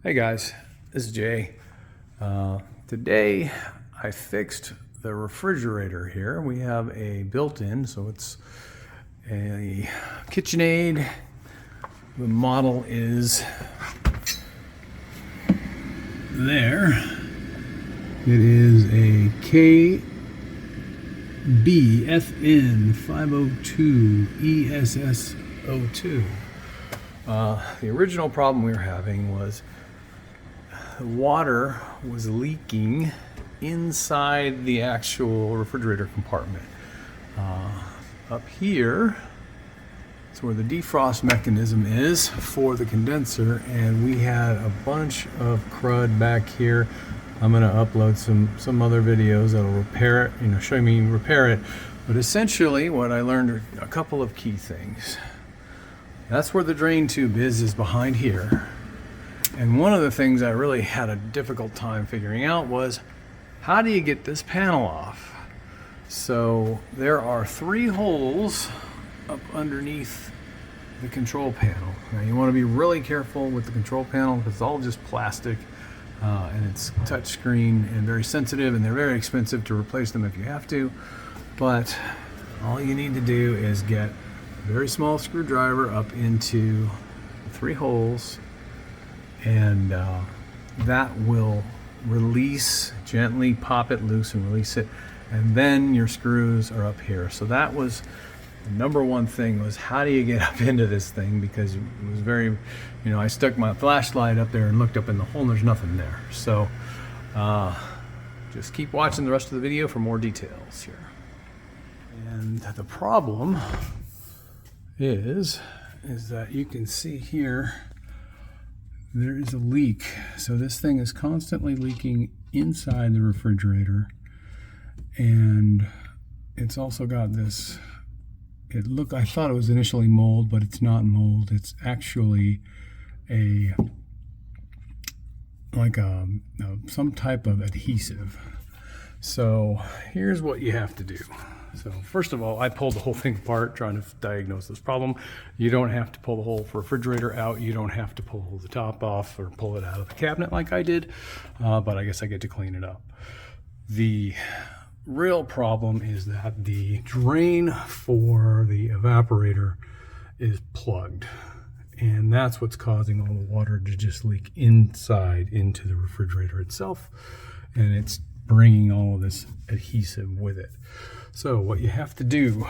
Hey guys, this is Jay. Today I fixed the refrigerator here. We have a built-in, so it's a Kitchenaid. The model is there. It is a KBFN502ESS02. The original problem we were having was the water was leaking inside the actual refrigerator compartment. Up here, it's where the defrost mechanism is for the condenser, and we had a bunch of crud back here. I'm going to upload some other videos that'll repair it, show me repair it. But essentially what I learned are a couple of key things. That's where the drain tube is behind here. And one of the things I really had a difficult time figuring out was, how do you get this panel off? So there are 3 holes up underneath the control panel. Now you want to be really careful with the control panel because it's all just plastic and it's touch screen and very sensitive, and they're very expensive to replace them if you have to. But all you need to do is get a very small screwdriver up into the 3 holes, and that will release, gently pop it loose and release it, and then your screws are up here. So that was the number one thing, was how do you get up into this thing, because it was very, I stuck my flashlight up there and looked up in the hole and there's nothing there. So just keep watching the rest of the video for more details here. And the problem is that you can see here there is a leak. So this thing is constantly leaking inside the refrigerator, and it's also got this, I thought it was initially mold, but it's not mold. It's actually some type of adhesive. So here's what you have to do. So first of all, I pulled the whole thing apart trying to diagnose this problem. You don't have to pull the whole refrigerator out. You don't have to pull the top off or pull it out of the cabinet like I did, but I guess I get to clean it up. The real problem is that the drain for the evaporator is plugged, and that's what's causing all the water to just leak inside into the refrigerator itself, and it's bringing all of this adhesive with it. So what you have to do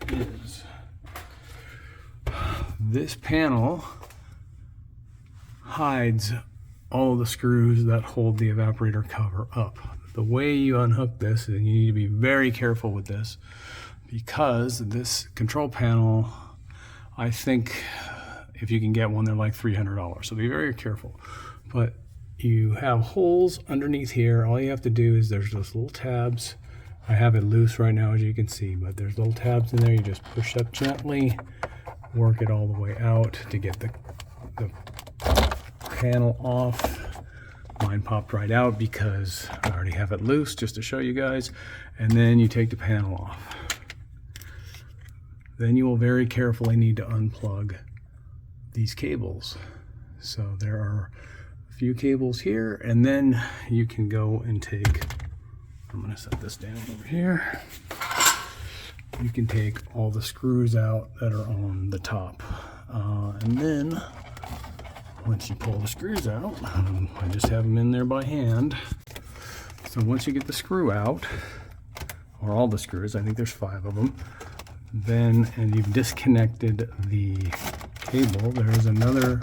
is, this panel hides all of the screws that hold the evaporator cover up. The way you unhook this, and you need to be very careful with this, because this control panel, I think if you can get one, they're like $300. So be very careful. But you have holes underneath here. All you have to do is, there's those little tabs. I have it loose right now, as you can see, but there's little tabs in there. You just push up gently, work it all the way out to get the panel off. Mine popped right out because I already have it loose, just to show you guys. And then you take the panel off. Then you will very carefully need to unplug these cables. So there are a few cables here, and then you can go and take, I'm going to set this down over here. You can take all the screws out that are on the top. And then once you pull the screws out, I just have them in there by hand. So once you get the screw out, or all the screws, I think there's 5 of them, then, and you've disconnected the cable, there is another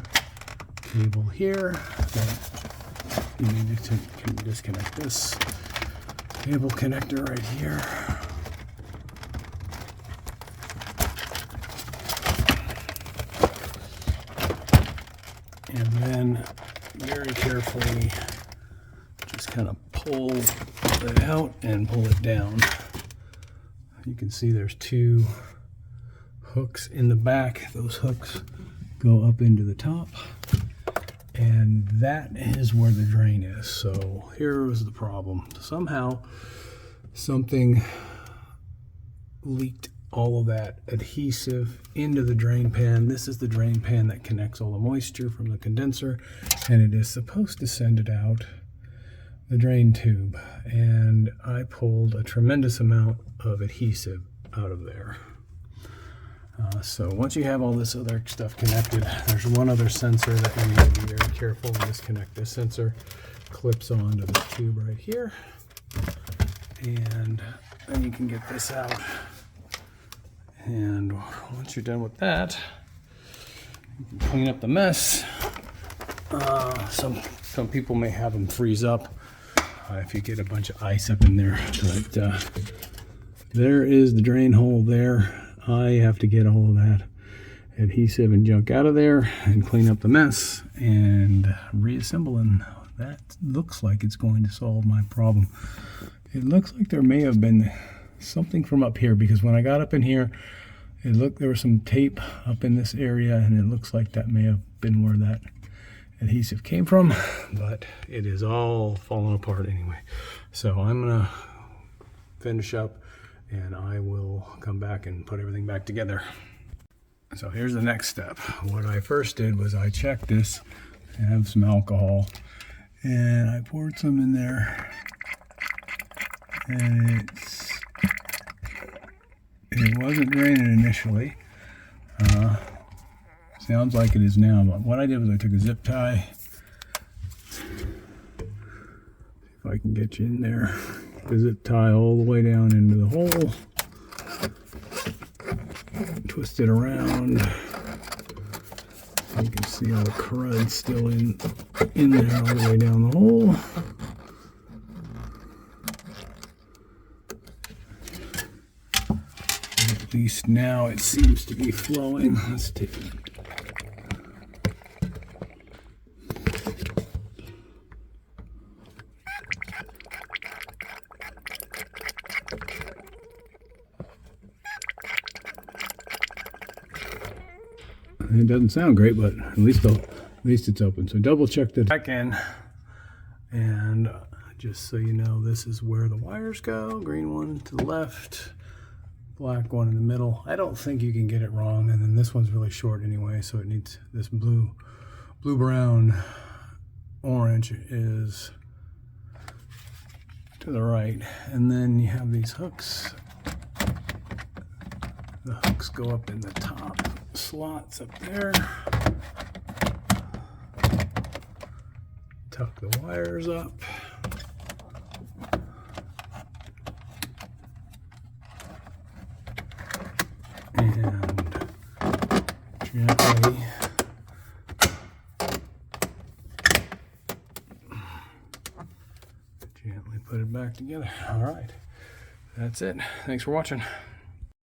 cable here that you need to disconnect. This cable connector right here. And then very carefully just kind of pull it out and pull it down. You can see there's 2 hooks in the back. Those hooks go up into the top, and that is where the drain is. So here was the problem. Somehow something leaked all of that adhesive into the drain pan. This is the drain pan that connects all the moisture from the condenser, and it is supposed to send it out the drain tube. And I pulled a tremendous amount of adhesive out of there. So once you have all this other stuff connected, there's one other sensor that you need to be very careful and disconnect. This sensor clips onto this tube right here, and then you can get this out. And once you're done with that, you can clean up the mess. Some people may have them freeze up if you get a bunch of ice up in there, but there is the drain hole there. I have to get all of that adhesive and junk out of there and clean up the mess and reassemble, and that looks like it's going to solve my problem. It looks like there may have been something from up here, because when I got up in here, there was some tape up in this area, and it looks like that may have been where that adhesive came from, but it is all falling apart anyway. So I'm gonna finish up and I will come back and put everything back together. So here's the next step. What I first did was I checked this. I have some alcohol and I poured some in there, and it wasn't draining initially. Sounds like it is now, but what I did was I took a zip tie. See if I can get you in there. The zip tie all the way down into the hole. Twist it around. You can see all the crud still in there all the way down the hole. At least now it seems to be flowing. Let's take it. It doesn't sound great, but at least it's open. So double check the back in, and just so you know, this is where the wires go. Green one to the left, black one in the middle. I don't think you can get it wrong. And then this one's really short anyway, so it needs this blue, brown, orange is to the right. And then you have these hooks. The hooks go up in the top slots up there. Tuck the wires up. And gently put it back together. All right, that's it. Thanks for watching.